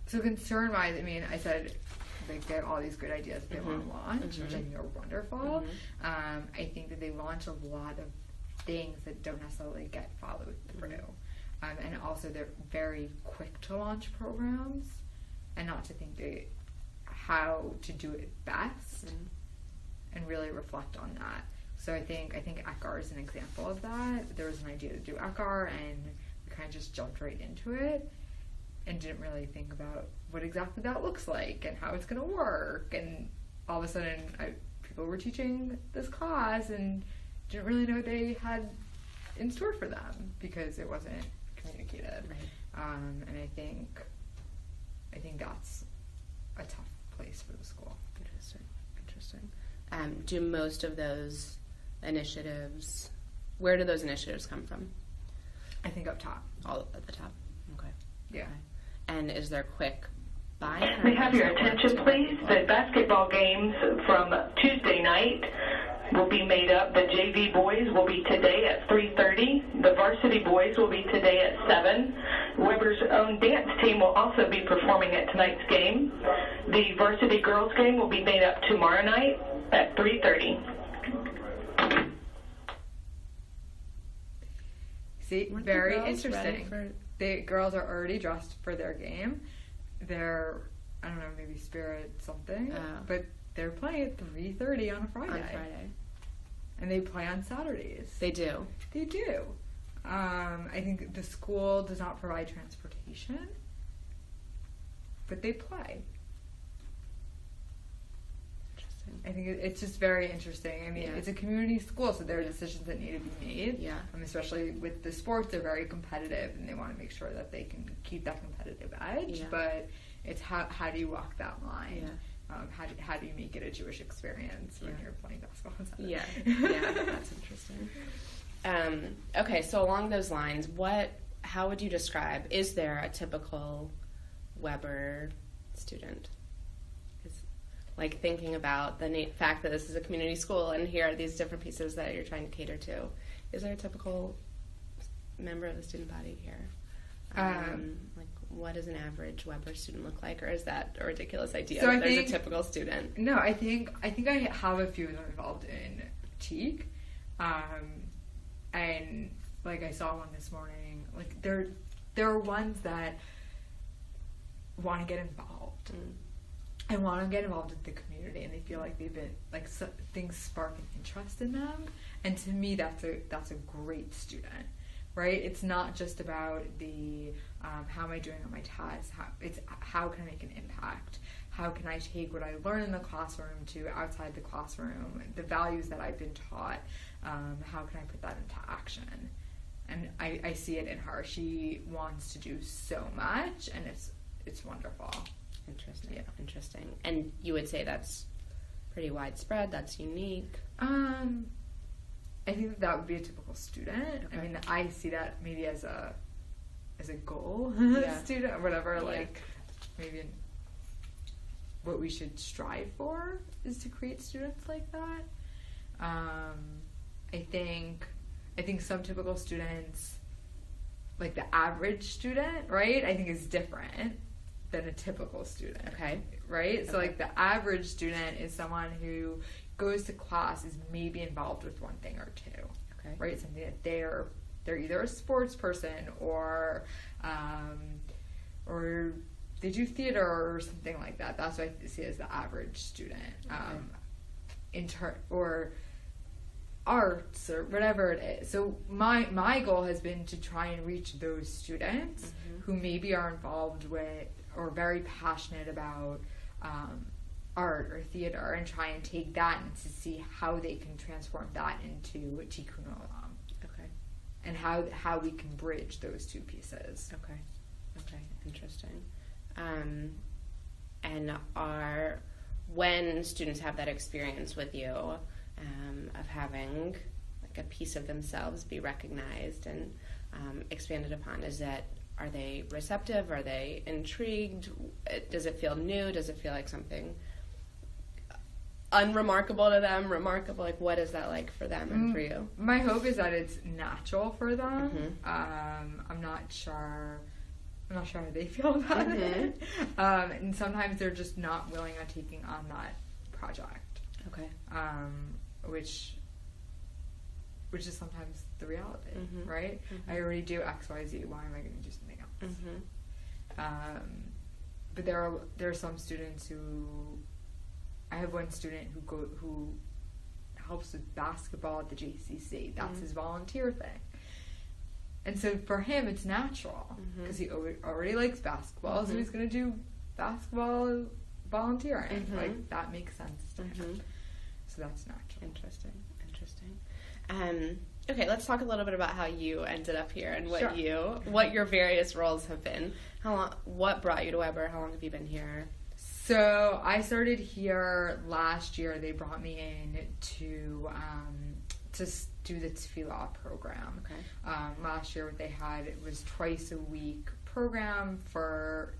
So concern-wise, I mean, I said they have all these good ideas that they want to launch, which I think are wonderful. I think that they launch a lot of things that don't necessarily get followed through. And also they're very quick to launch programs and not to think how to do it best and really reflect on that. So I think ECAR is an example of that. There was an idea to do ECAR and we kind of just jumped right into it and didn't really think about what exactly that looks like and how it's going to work. And all of a sudden people were teaching this class and didn't really know what they had in store for them because it wasn't communicated. And I think that's a tough place for the school. Interesting. Do most of those initiatives, where do those initiatives come from? I think up top. All at the top? Okay. Yeah. Okay. And is there quick buy-in? We have your attention, please. The basketball games from Tuesday night will be made up. The JV boys will be today at 3:30. The varsity boys will be today at 7. Weber's own dance team will also be performing at tonight's game. The varsity girls game will be made up tomorrow night at 3:30. See, very interesting. The girls are already dressed for their game. They're, I don't know, maybe Spirit something, but they're playing at 3:30 on a Friday. And they play on Saturdays. They do. They do. I think the school does not provide transportation, but they play. Interesting. I think it's just very interesting. I mean, it's a community school, so there are decisions that need to be made. Yeah. Especially with the sports, they're very competitive, and they want to make sure that they can keep that competitive edge. Yeah. But it's how do you walk that line? Yeah. How do you make it a Jewish experience when you're playing basketball on Saturday? Yeah, that's interesting. Okay, so along those lines, how would you describe, is there a typical Weber student? Like thinking about the fact that this is a community school and here are these different pieces that you're trying to cater to. Is there a typical member of the student body here? Like, what does an average Weber student look like, or is that a ridiculous idea that there's a typical student? No, I think I have a few of them involved in TEAC, and like I saw one this morning. Like there are ones that want to get involved. I want to get involved with the community, and they feel like they've been like things spark an interest in them. And to me, that's a great student, right? It's not just about the how am I doing on my tests. It's how can I make an impact? How can I take what I learn in the classroom to outside the classroom? The values that I've been taught. How can I put that into action? And I see it in her. She wants to do so much, and it's wonderful. Interesting. Yeah, interesting. And you would say that's pretty widespread. That's unique. I think that would be a typical student. Okay. I mean, I see that maybe as a goal student or whatever. Like maybe what we should strive for is to create students like that. I think some typical students, like the average student, right? I think is different than a typical student. Okay. Right? Okay. So like the average student is someone who goes to class, is maybe involved with one thing or two. Okay. Right? Something that they're either a sports person or they do theater or something like that. That's what I see as the average student. Or arts or whatever it is. So my goal has been to try and reach those students who maybe are involved with or very passionate about art or theater, and try and take that and to see how they can transform that into Tikkun Olam. Okay. And how we can bridge those two pieces. Okay, interesting. And when students have that experience with you of having like a piece of themselves be recognized and expanded upon, are they receptive? Are they intrigued? Does it feel new? Does it feel like something unremarkable to them? Remarkable? Like, what is that like for them and for you? My hope is that it's natural for them. I'm not sure I'm not sure how they feel about Mm-hmm. it. And sometimes they're just not willing on taking on that project, Okay. which is sometimes the reality, Mhm. right? Mhm. I already do X, Y, Z. Why am I going to do something else? Mm-hmm. But there are some students who, I have one student who helps with basketball at the JCC. That's his volunteer thing. And so for him, it's natural because he already likes basketball, so he's going to do basketball volunteering. Like, that makes sense to him. So that's natural. Interesting. Okay, let's talk a little bit about how you ended up here and what your various roles have been. What brought you to Weber? How long have you been here? So I started here last year. They brought me in to do the Tefillah program. Okay. Last year what they had, it was twice a week program for